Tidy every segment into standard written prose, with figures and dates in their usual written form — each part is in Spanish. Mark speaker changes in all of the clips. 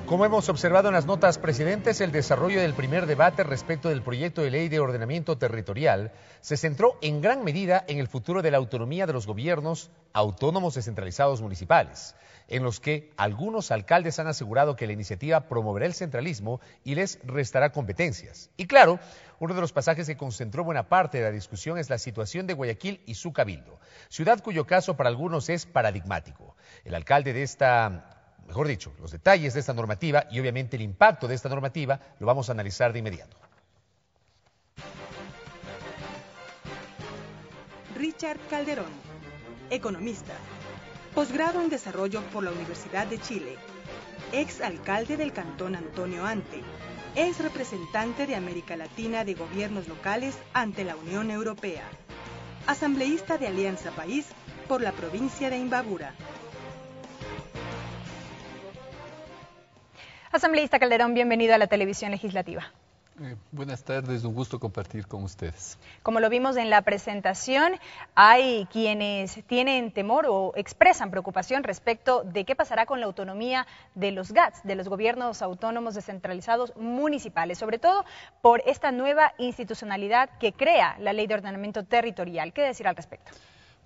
Speaker 1: Como hemos observado en las notas precedentes, el desarrollo del primer debate respecto del proyecto de ley de ordenamiento territorial se centró en gran medida en el futuro de la autonomía de los gobiernos autónomos descentralizados municipales, en los que algunos alcaldes han asegurado que la iniciativa promoverá el centralismo y les restará competencias. Y claro, uno de los pasajes que concentró buena parte de la discusión es la situación de Guayaquil y su cabildo, ciudad cuyo caso para algunos es paradigmático. El alcalde de mejor dicho, los detalles de esta normativa y obviamente el impacto de esta normativa lo vamos a analizar de inmediato.
Speaker 2: Richard Calderón, economista, posgrado en Desarrollo por la Universidad de Chile, ex alcalde del Cantón Antonio Ante, ex representante de América Latina de gobiernos locales ante la Unión Europea, asambleísta de Alianza País por la provincia de Imbabura.
Speaker 3: Asambleísta Calderón, bienvenido a la televisión legislativa.
Speaker 4: Buenas tardes, un gusto compartir con ustedes.
Speaker 3: Como lo vimos en la presentación, hay quienes tienen temor o expresan preocupación respecto de qué pasará con la autonomía de los GATS, de los gobiernos autónomos descentralizados municipales, sobre todo por esta nueva institucionalidad que crea la Ley de Ordenamiento Territorial. ¿Qué decir al respecto?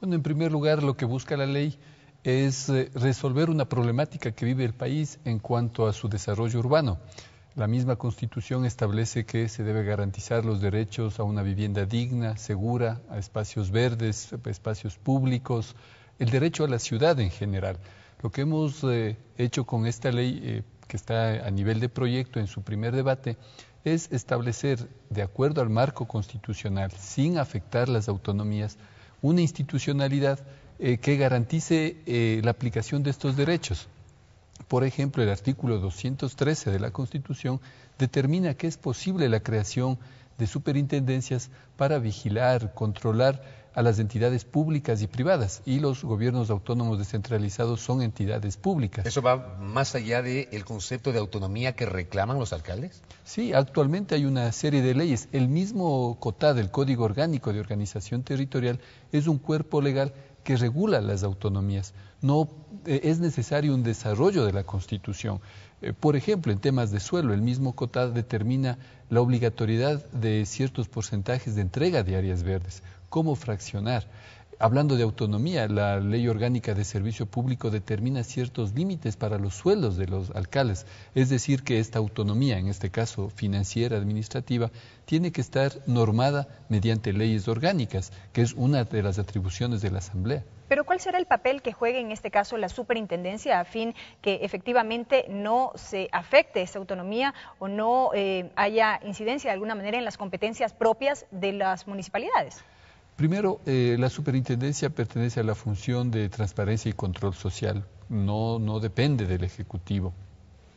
Speaker 4: Bueno, en primer lugar, lo que busca la ley es resolver una problemática que vive el país en cuanto a su desarrollo urbano. La misma Constitución establece que se debe garantizar los derechos a una vivienda digna, segura, a espacios verdes, a espacios públicos, el derecho a la ciudad en general. Lo que hemos hecho con esta ley, que está a nivel de proyecto en su primer debate, es establecer, de acuerdo al marco constitucional, sin afectar las autonomías, una institucionalidad que garantice la aplicación de estos derechos. Por ejemplo, el artículo 213 de la Constitución determina que es posible la creación de superintendencias para vigilar, controlar a las entidades públicas y privadas, y los gobiernos autónomos descentralizados son entidades públicas.
Speaker 1: ¿Eso va más allá del concepto de autonomía que reclaman los alcaldes?
Speaker 4: Sí, actualmente hay una serie de leyes. El mismo COTAD, el Código Orgánico de Organización Territorial, es un cuerpo legal que regula las autonomías. No es necesario un desarrollo de la Constitución. Por ejemplo, en temas de suelo, el mismo COTAD determina la obligatoriedad de ciertos porcentajes de entrega de áreas verdes, cómo fraccionar. Hablando de autonomía, la Ley Orgánica de Servicio Público determina ciertos límites para los sueldos de los alcaldes. Es decir, que esta autonomía, en este caso financiera, administrativa, tiene que estar normada mediante leyes orgánicas, que es una de las atribuciones de la Asamblea.
Speaker 3: Pero ¿cuál será el papel que juegue en este caso la superintendencia a fin que efectivamente no se afecte esa autonomía o no haya incidencia de alguna manera en las competencias propias de las municipalidades?
Speaker 4: Primero, la superintendencia pertenece a la función de transparencia y control social, no depende del Ejecutivo,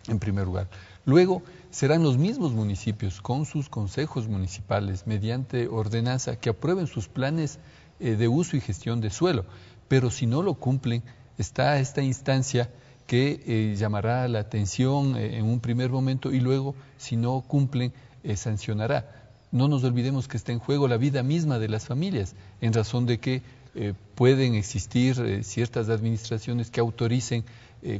Speaker 4: en primer lugar. Luego, serán los mismos municipios con sus consejos municipales, mediante ordenanza, que aprueben sus planes de uso y gestión de suelo, pero si no lo cumplen, está esta instancia que llamará la atención en un primer momento y luego, si no cumplen, sancionará. No nos olvidemos que está en juego la vida misma de las familias, en razón de que pueden existir ciertas administraciones que autoricen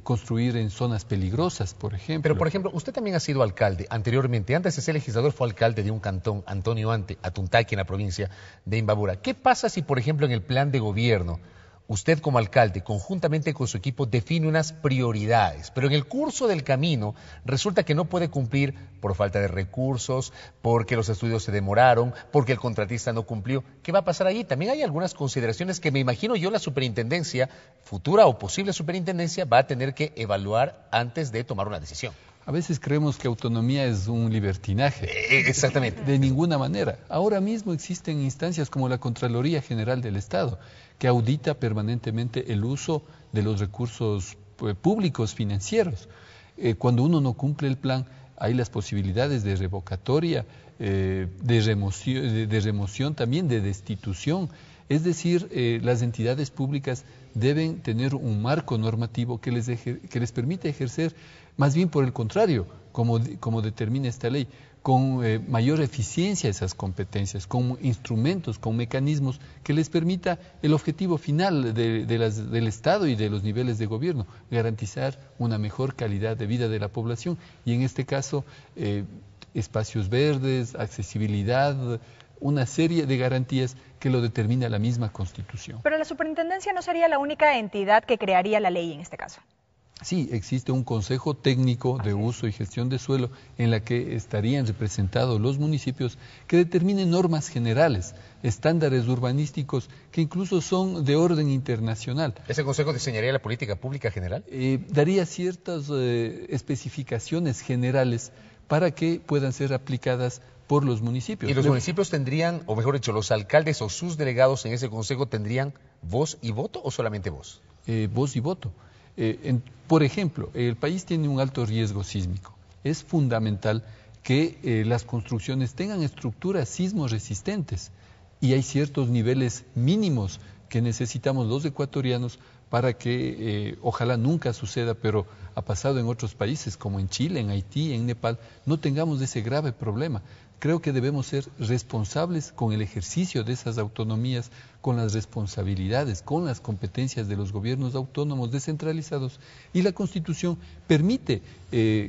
Speaker 4: construir en zonas peligrosas, por ejemplo.
Speaker 1: Pero, por ejemplo, usted también ha sido alcalde anteriormente. Antes de ser legislador fue alcalde de un cantón, Antonio Ante, Atuntaqui, en la provincia de Imbabura. ¿Qué pasa si, por ejemplo, en el plan de gobierno, usted como alcalde, conjuntamente con su equipo, define unas prioridades, pero en el curso del camino resulta que no puede cumplir por falta de recursos, porque los estudios se demoraron, porque el contratista no cumplió? ¿Qué va a pasar ahí? También hay algunas consideraciones que me imagino yo la superintendencia, futura o posible superintendencia, va a tener que evaluar antes de tomar una decisión.
Speaker 4: A veces creemos que autonomía es un libertinaje.
Speaker 1: Exactamente.
Speaker 4: De ninguna manera. Ahora mismo existen instancias como la Contraloría General del Estado, que audita permanentemente el uso de los recursos públicos financieros. Cuando uno no cumple el plan, hay las posibilidades de revocatoria, de remoción también, de destitución. Es decir, las entidades públicas deben tener un marco normativo que les permita ejercer, más bien por el contrario, como determina esta ley, con mayor eficiencia esas competencias, con instrumentos, con mecanismos que les permita el objetivo final del Estado y de los niveles de gobierno, garantizar una mejor calidad de vida de la población y en este caso espacios verdes, accesibilidad, una serie de garantías que lo determina la misma Constitución.
Speaker 3: Pero la superintendencia no sería la única entidad que crearía la ley en este caso.
Speaker 4: Sí, existe un Consejo Técnico de Uso y Gestión de Suelo en la que estarían representados los municipios que determinen normas generales, estándares urbanísticos que incluso son de orden internacional.
Speaker 1: ¿Ese Consejo diseñaría la política pública general?
Speaker 4: Daría ciertas especificaciones generales para que puedan ser aplicadas por los municipios.
Speaker 1: ¿Y los municipios tendrían, o mejor dicho, los alcaldes o sus delegados en ese consejo tendrían voz y voto o solamente voz?
Speaker 4: Voz y voto. Por ejemplo, el país tiene un alto riesgo sísmico. Es fundamental que las construcciones tengan estructuras sismo resistentes y hay ciertos niveles mínimos que necesitamos los ecuatorianos para que ojalá nunca suceda, pero ha pasado en otros países como en Chile, en Haití, en Nepal, no tengamos ese grave problema. Creo que debemos ser responsables con el ejercicio de esas autonomías, con las responsabilidades, con las competencias de los gobiernos autónomos descentralizados y la Constitución permite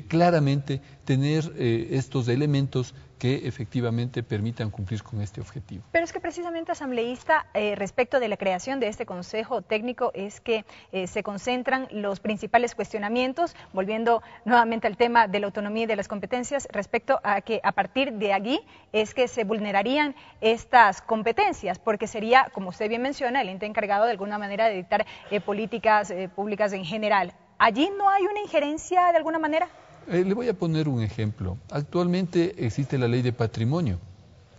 Speaker 4: claramente tener estos elementos que efectivamente permitan cumplir con este objetivo.
Speaker 3: Pero es que precisamente, asambleísta, respecto de la creación de este Consejo Técnico es que se concentran los principales cuestionamientos, volviendo nuevamente al tema de la autonomía y de las competencias, respecto a que a partir de allí es que se vulnerarían estas competencias, porque sería, como usted bien menciona, el ente encargado de alguna manera de dictar políticas públicas en general. ¿Allí no hay una injerencia de alguna manera?
Speaker 4: Le voy a poner un ejemplo. Actualmente existe la ley de patrimonio.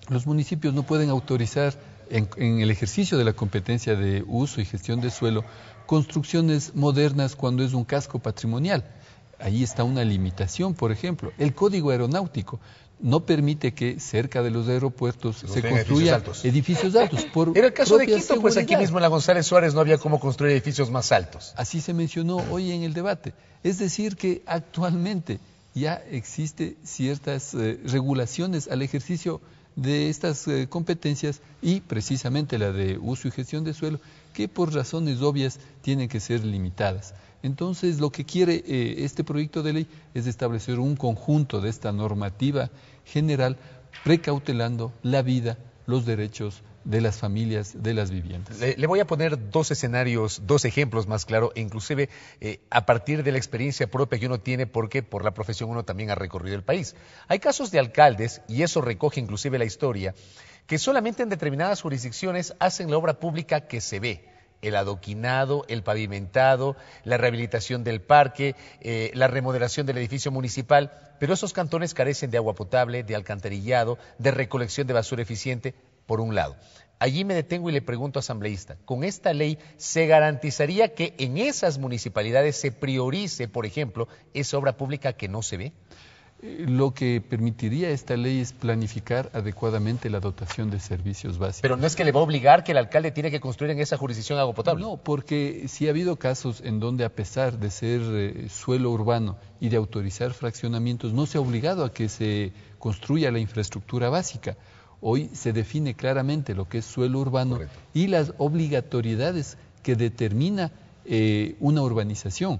Speaker 4: Los municipios no pueden autorizar en el ejercicio de la competencia de uso y gestión de suelo construcciones modernas cuando es un casco patrimonial. Ahí está una limitación, por ejemplo. El Código Aeronáutico no permite que cerca de los aeropuertos se construyan edificios altos.
Speaker 1: Era el caso de Quito, pues aquí mismo en la González Suárez no había cómo construir edificios más altos.
Speaker 4: Así se mencionó hoy en el debate. Es decir que actualmente ya existe ciertas regulaciones al ejercicio de estas competencias y precisamente la de uso y gestión de suelo que por razones obvias tienen que ser limitadas. Entonces, lo que quiere este proyecto de ley es establecer un conjunto de esta normativa general precautelando la vida, los derechos de las familias, de las viviendas.
Speaker 1: Le voy a poner dos escenarios, dos ejemplos más claro, e inclusive a partir de la experiencia propia que uno tiene, porque por la profesión uno también ha recorrido el país. Hay casos de alcaldes, y eso recoge inclusive la historia, que solamente en determinadas jurisdicciones hacen la obra pública que se ve. El adoquinado, el pavimentado, la rehabilitación del parque, la remodelación del edificio municipal, pero esos cantones carecen de agua potable, de alcantarillado, de recolección de basura eficiente, por un lado. Allí me detengo y le pregunto, asambleísta, ¿con esta ley se garantizaría que en esas municipalidades se priorice, por ejemplo, esa obra pública que no se ve?
Speaker 4: Lo que permitiría esta ley es planificar adecuadamente la dotación de servicios básicos.
Speaker 1: Pero no es que le va a obligar que el alcalde tiene que construir en esa jurisdicción agua potable.
Speaker 4: No, porque sí ha habido casos en donde a pesar de ser suelo urbano y de autorizar fraccionamientos, no se ha obligado a que se construya la infraestructura básica. Hoy se define claramente lo que es suelo urbano. Correcto. Y las obligatoriedades que determina una urbanización.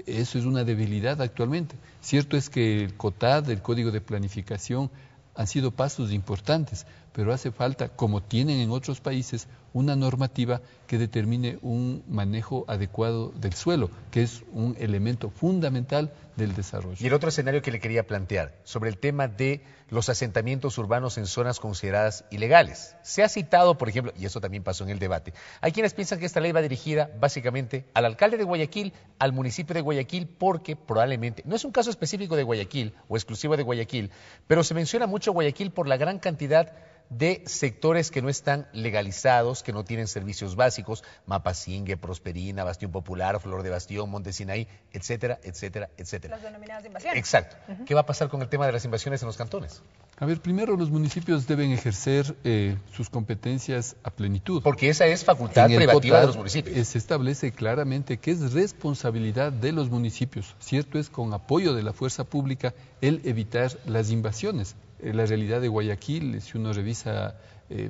Speaker 4: Eso es una debilidad actualmente. Cierto es que el COTAD, el Código de Planificación, han sido pasos importantes, pero hace falta, como tienen en otros países, una normativa que determine un manejo adecuado del suelo, que es un elemento fundamental del desarrollo.
Speaker 1: Y el otro escenario que le quería plantear, sobre el tema de los asentamientos urbanos en zonas consideradas ilegales. Se ha citado, por ejemplo, y eso también pasó en el debate, hay quienes piensan que esta ley va dirigida básicamente al alcalde de Guayaquil, al municipio de Guayaquil, porque probablemente, no es un caso específico de Guayaquil o exclusivo de Guayaquil, pero se menciona mucho Guayaquil por la gran cantidad de sectores que no están legalizados, que no tienen servicios básicos, Mapasingue, Prosperina, Bastión Popular, Flor de Bastión, Monte Sinaí, etcétera, etcétera, etcétera.
Speaker 3: Las denominadas invasiones.
Speaker 1: Exacto. ¿Qué va a pasar con el tema de las invasiones en los cantones?
Speaker 4: A ver, primero los municipios deben ejercer sus competencias a plenitud.
Speaker 1: Porque esa es facultad privativa de los municipios.
Speaker 4: Se establece claramente que es responsabilidad de los municipios, cierto es con apoyo de la fuerza pública, el evitar las invasiones. La realidad de Guayaquil, si uno revisa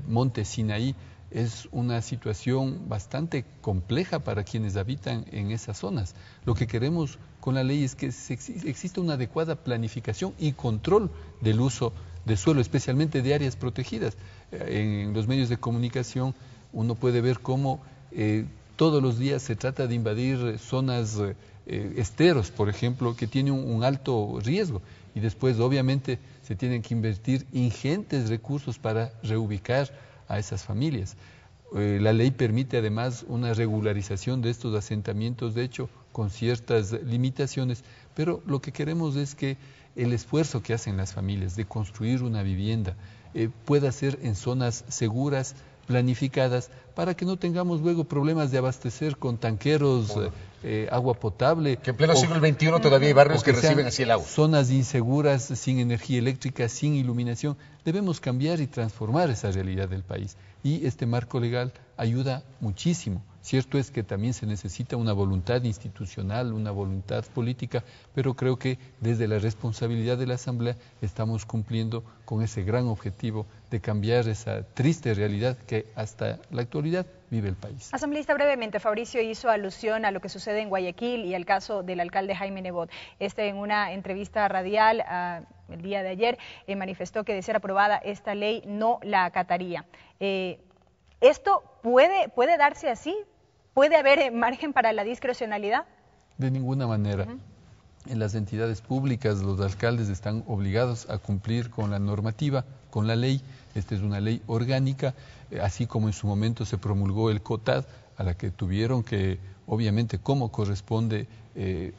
Speaker 4: Monte Sinaí, es una situación bastante compleja para quienes habitan en esas zonas. Lo que queremos con la ley es que exista una adecuada planificación y control del uso de suelo, especialmente de áreas protegidas. En los medios de comunicación uno puede ver cómo todos los días se trata de invadir zonas esteros, por ejemplo, que tienen un alto riesgo. Y después, obviamente, se tienen que invertir ingentes recursos para reubicar a esas familias. La ley permite además una regularización de estos asentamientos, de hecho, con ciertas limitaciones, pero lo que queremos es que el esfuerzo que hacen las familias de construir una vivienda pueda ser en zonas seguras, planificadas, para que no tengamos luego problemas de abastecer con tanqueros agua potable.
Speaker 1: Que en pleno siglo XXI todavía hay barrios que reciben así el agua.
Speaker 4: Zonas inseguras, sin energía eléctrica, sin iluminación. Debemos cambiar y transformar esa realidad del país. Y este marco legal ayuda muchísimo. Cierto es que también se necesita una voluntad institucional, una voluntad política, pero creo que desde la responsabilidad de la Asamblea estamos cumpliendo con ese gran objetivo de cambiar esa triste realidad que hasta la actualidad vive el país.
Speaker 3: Asambleísta, brevemente, Fabricio hizo alusión a lo que sucede en Guayaquil y al caso del alcalde Jaime Nebot. En una entrevista radial el día de ayer manifestó que de ser aprobada esta ley no la acataría. ¿Esto puede darse así? ¿Puede haber margen para la discrecionalidad?
Speaker 4: De ninguna manera. En las entidades públicas los alcaldes están obligados a cumplir con la normativa, con la ley. Esta es una ley orgánica, así como en su momento se promulgó el COTAD, a la que tuvieron que, obviamente, como corresponde,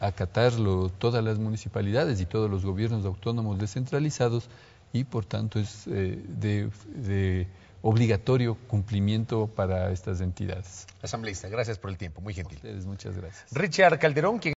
Speaker 4: acatarlo todas las municipalidades y todos los gobiernos autónomos descentralizados, y por tanto es de obligatorio cumplimiento para estas entidades.
Speaker 1: Asambleísta, gracias por el tiempo, muy gentil.
Speaker 4: A ustedes, muchas gracias.
Speaker 1: Richard Calderón, quien